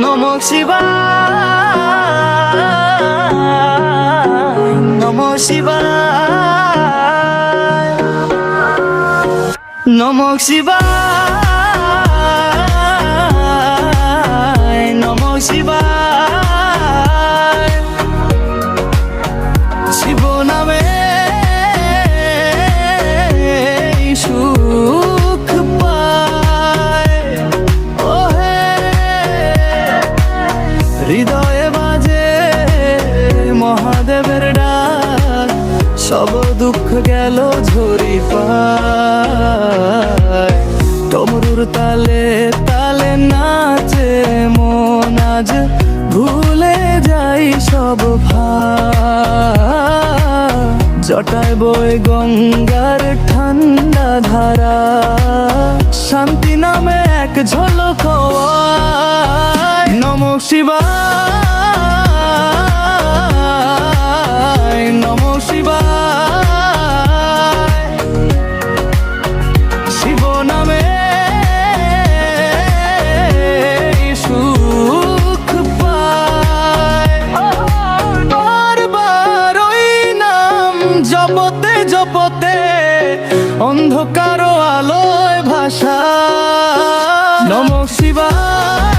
নমঃ শিবায়, নমঃ শিবায়, নমঃ শিবায়, নমঃ শিবায়। শিব নামে সুখ পায়, ওহে হৃদয়ে বাজে মহাদেবের ডাক, সব দুঃখ গেল ঝরি পায়। তমরুর তালে তালে নাচে মন, আজ ভুলে যাই সব ভার। জটায় বই গঙ্গার ঠান্ডা ধারা, শান্তি নামে এক ঝলক হওয়ায়। নমঃ শিবায়, নমঃ শিবায়। শিব নামে সুখ পায়, বারবার ওই নাম জপতে জপতে অন্ধকার আলোয় ভাষা। নমঃ শিবায়।